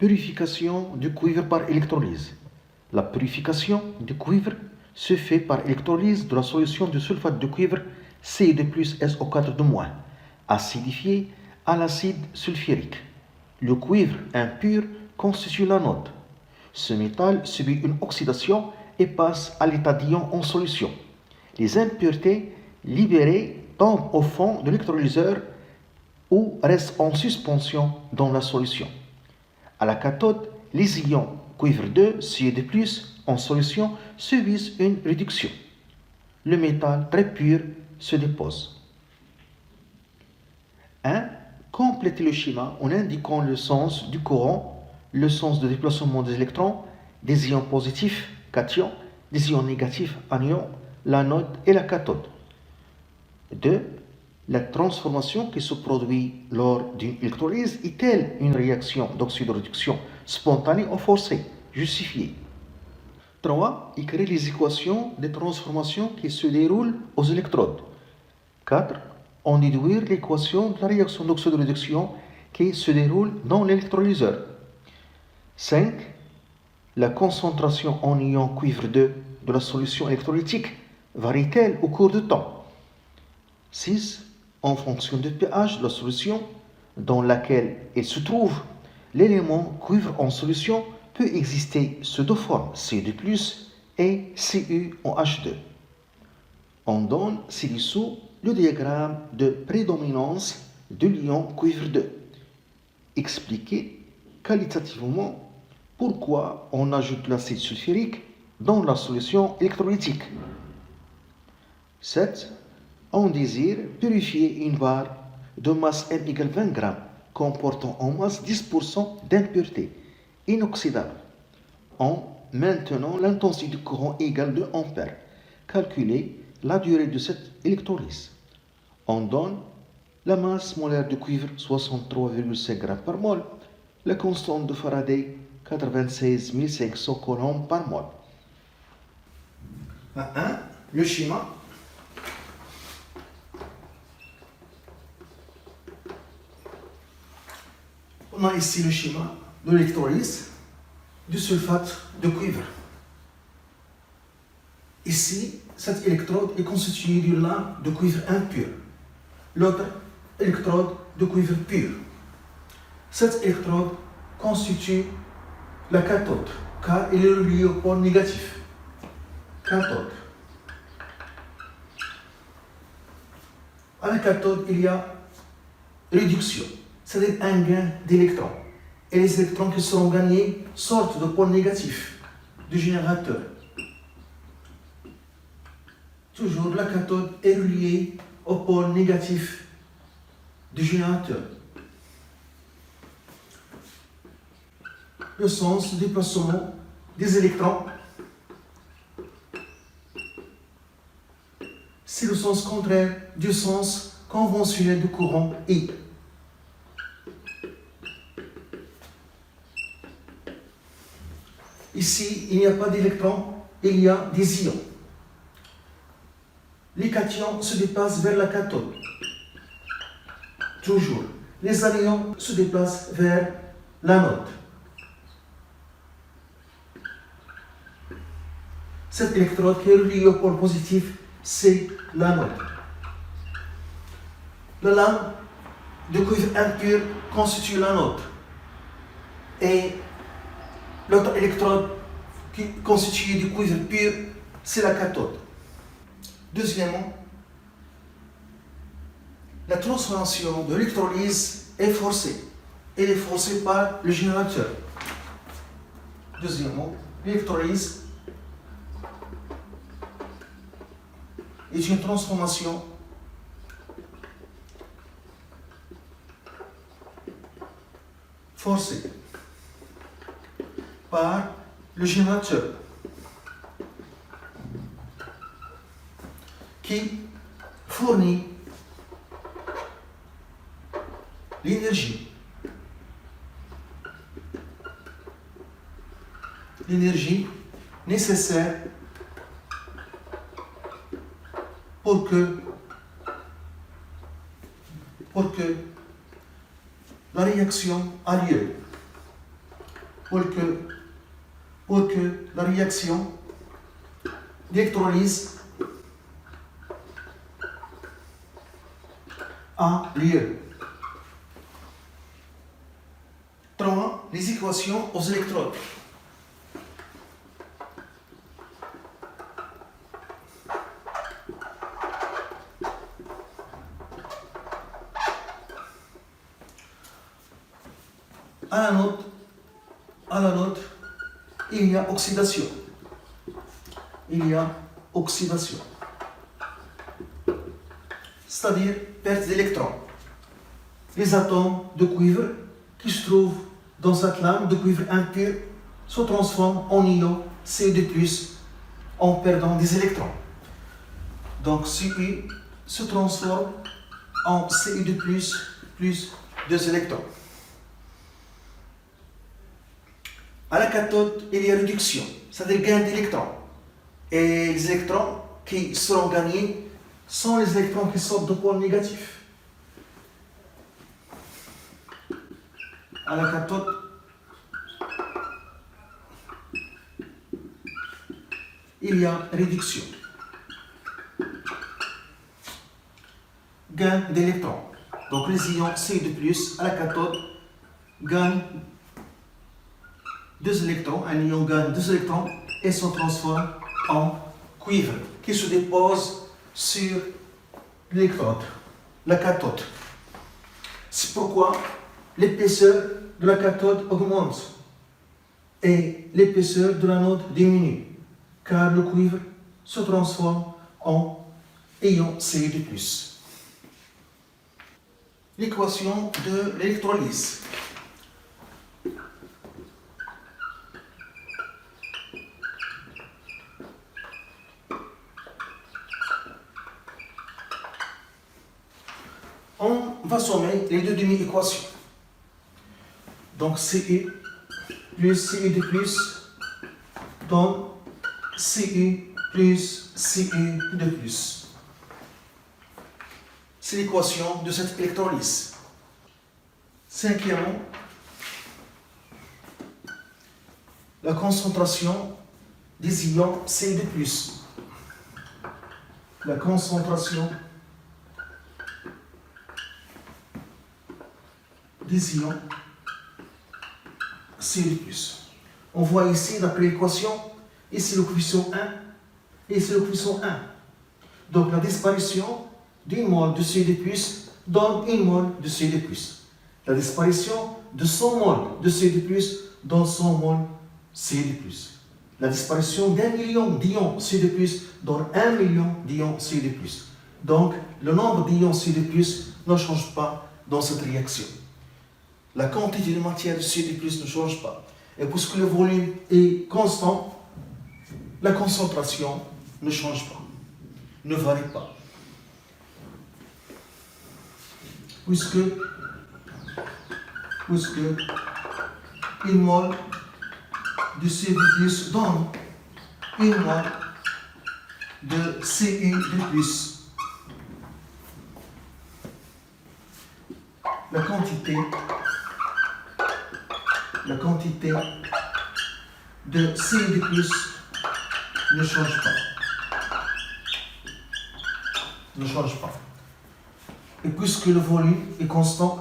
Purification du cuivre par électrolyse. La purification du cuivre se fait par électrolyse de la solution de sulfate de cuivre Ca2 plus SO4 acidifié à l'acide sulfurique. Le cuivre impur constitue l'anode. Ce métal subit une oxydation et passe à l'état d'ion en solution. Les impuretés libérées tombent au fond de l'électrolyseur ou restent en suspension dans la solution. À la cathode, les ions cuivre 2, Ca2+, en solution subissent une réduction. Le métal très pur se dépose. 1. Complétez le schéma en indiquant le sens du courant, le sens de déplacement des électrons, des ions positifs, cations, des ions négatifs, anions, l'anode et la cathode. 2. La transformation qui se produit lors d'une électrolyse est-elle une réaction d'oxydoréduction spontanée ou forcée, justifiée? 3. Écrire les équations des transformations qui se déroulent aux électrodes. 4. En déduire l'équation de la réaction d'oxydoréduction qui se déroule dans l'électrolyseur. 5. La concentration en ion cuivre 2 de la solution électrolytique varie-t-elle au cours du temps? 6. En fonction du pH de la solution dans laquelle il se trouve, l'élément cuivre en solution peut exister sous deux formes, Ca2+, et Cu en H2. On donne ci-dessous le diagramme de prédominance de l'ion cuivre 2. Expliquez qualitativement pourquoi on ajoute l'acide sulfurique dans la solution électrolytique. 7. On désire purifier une barre de masse M égale 20 g comportant en masse 10% d'impureté inoxydable en maintenant l'intensité du courant égale 2 A. Calculez la durée de cette électrolyse. On donne la masse molaire de cuivre 63,5 g par mol, la constante de Faraday 96 500 coulombs par mol. 1. Le schéma. On a ici le schéma de l'électrolyse du sulfate de cuivre. Ici, cette électrode est constituée d'une lame de cuivre impur. L'autre électrode de cuivre pur. Cette électrode constitue la cathode, car elle est reliée au pôle négatif. Cathode. À la cathode, il y a réduction, c'est-à-dire un gain d'électrons. Et les électrons qui seront gagnés sortent du pôle négatif du générateur. Toujours, la cathode est reliée au pôle négatif du générateur. Le sens du déplacement des électrons, c'est le sens contraire du sens conventionnel du courant I. Ici, il n'y a pas d'électrons, il y a des ions. Les cations se déplacent vers la cathode. Toujours. Les anions se déplacent vers l'anode. Cette électrode qui est reliée au pôle positif, c'est l'anode. La lame de cuivre impur constitue l'anode. Et l'autre électrode qui est constituée du cuivre pur, c'est la cathode. Deuxièmement, la transformation de l'électrolyse est forcée. Elle est forcée par le générateur. Deuxièmement, l'électrolyse est une transformation forcée par le générateur qui fournit l'énergie nécessaire pour que la réaction a lieu. pour que la réaction d'électrolyse a lieu. 3. Les équations aux électrodes. À l'anode, il y a oxydation. C'est-à-dire perte d'électrons. Les atomes de cuivre qui se trouvent dans cette lame de cuivre impur se transforment en ion Cu2+, en perdant des électrons. Donc Cu se transforme en Cu2+, plus 2 électrons. À la cathode, il y a réduction, c'est-à-dire gain d'électrons. Et les électrons qui seront gagnés sont les électrons qui sortent de pôle négatif. À la cathode, il y a réduction. Gain d'électrons. Donc les ions Cu2+, à la cathode, gagnent 2 électrons, un ion gagne 2 électrons et se transforme en cuivre qui se dépose sur l'électrode, la cathode. C'est pourquoi l'épaisseur de la cathode augmente et l'épaisseur de l'anode diminue, car le cuivre se transforme en ion Cu2+. L'équation de l'électrolyse. On va sommer les deux demi-équations. Donc Cu plus Cu2+ donne Cu plus Cu2+. C'est l'équation de cette électrolyse. Cinquièmement, la concentration des ions Cu2+. La concentration des ions Cu2+. On voit ici, d'après l'équation, ici le coefficient 1 et ici le coefficient 1. Donc la disparition d'une mole de Cu2+ donne une mole de Cu2+. La disparition de 100 moles de Cu2+ donne 100 moles Cu2+. La disparition d'1 million d'ions Cu2+ donne 1 million d'ions Cu2+. Donc le nombre d'ions Cu2+ ne change pas dans cette réaction. La quantité de matière de Cu2+ ne change pas. Et puisque le volume est constant, la concentration ne change pas, ne varie pas. Puisque une mole de Cu2+ donne une mole de Cu2+. La quantité de Cu2+ ne change pas. Et puisque le volume est constant,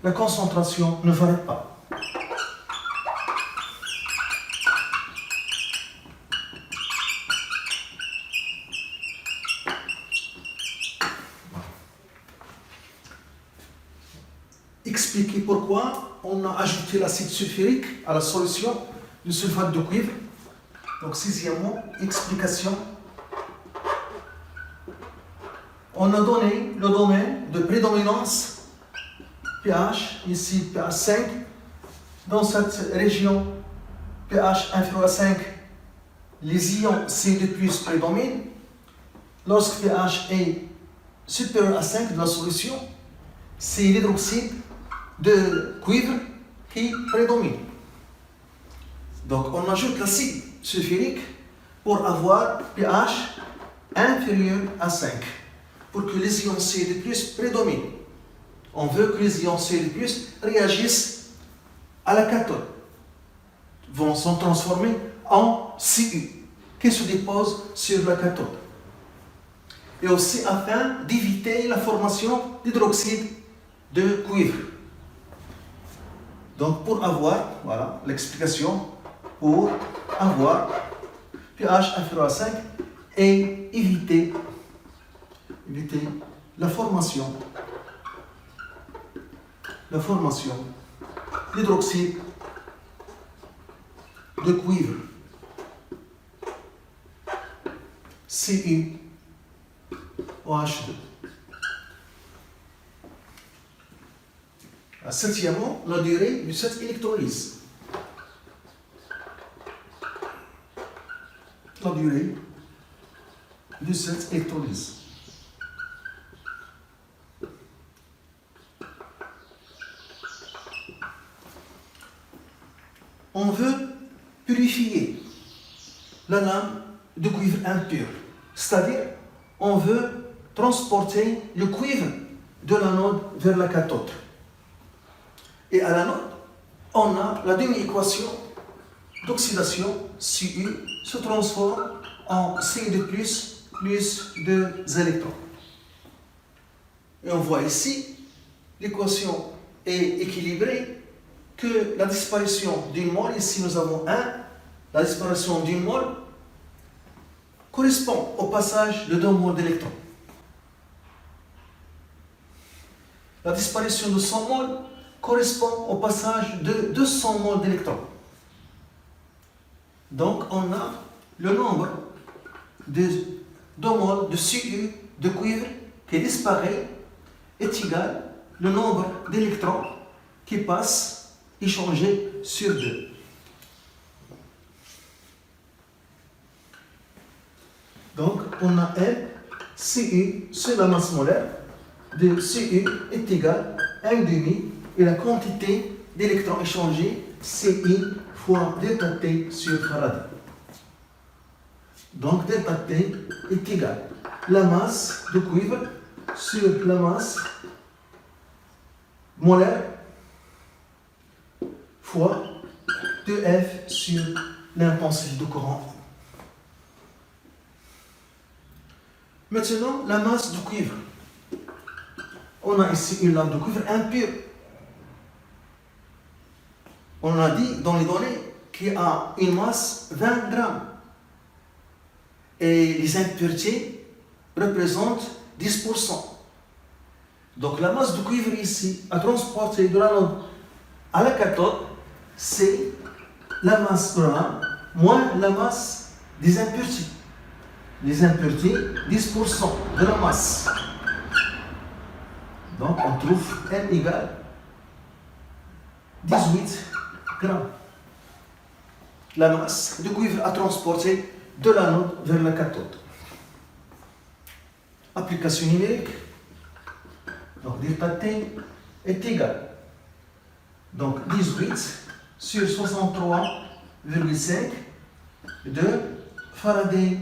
la concentration ne varie pas. Expliquer pourquoi on a ajouté l'acide sulfurique à la solution de sulfate de cuivre. Donc, sixièmement, explication. On a donné le domaine de prédominance pH, ici pH 5. Dans cette région pH inférieur à 5, les ions Cu2+ prédominent. Lorsque pH est supérieur à 5 de la solution, c'est l'hydroxyde de cuivre qui prédomine. Donc on ajoute l'acide sulfurique pour avoir pH inférieur à 5, pour que les ions C2+ prédominent. On veut que les ions C2+ réagissent à la cathode, vont se transformer en Cu, qui se dépose sur la cathode. Et aussi afin d'éviter la formation d'hydroxyde de cuivre. Donc pour avoir, voilà l'explication, pour avoir pH inférieur à 5 et éviter la formation d'hydroxyde de cuivre, CuOH2. Septièmement, la durée de cette électrolyse. La durée de cette électrolyse. On veut purifier la lame de cuivre impur, c'est-à-dire on veut transporter le cuivre de l'anode vers la cathode. Et à l'anode, on a la demi-équation d'oxydation Cu se transforme en Cu2+ plus 2 électrons. Et on voit ici, l'équation est équilibrée, que la disparition d'une mole, ici nous avons 1, la disparition d'une mole correspond au passage de 2 moles d'électrons. La disparition de 100 moles correspond au passage de 200 moles d'électrons. Donc on a le nombre de 2 moles de Cu de cuivre qui disparaît est égal au nombre d'électrons qui passent échangés sur 2. Donc on a Cu sur la masse molaire de Cu est égal à 1,5 et la quantité d'électrons échangés Ci fois delta T sur Faraday. Donc delta T est égal à la masse de cuivre sur la masse molaire fois 2F sur l'intensité du courant. Maintenant, la masse du cuivre. On a ici une lame de cuivre impure. On a dit dans les données qu'il a une masse 20 grammes. Et les impuretés représentent 10%. Donc la masse du cuivre ici à transporter de l'anode à la cathode, c'est la masse de la lame moins la masse des impuretés. Les impuretés, 10% de la masse. Donc on trouve M égale 18 grammes. La masse de cuivre à transporter de l'anode vers la cathode. Application numérique. Donc delta T est égal. Donc 18 sur 63,5 de Faraday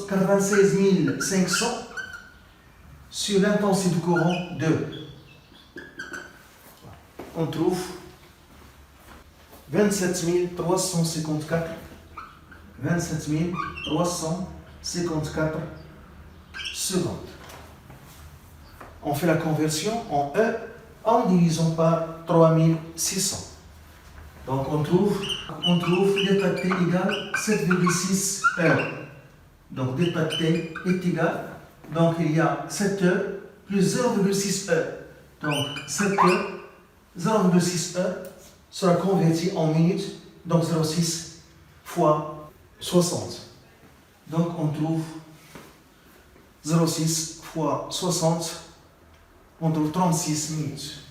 96 500 sur l'intensité du courant 2. On trouve 27 354 secondes. On fait la conversion en E en divisant par 3600. Donc on trouve delta T égale 7,6 heures. Donc delta T est égal, donc il y a 7 heures plus 0,6 heures. Donc 7 heures, 0,6 heures sera converti en minutes, donc 0,6 fois 60. Donc on trouve 0,6 fois 60, on trouve 36 minutes.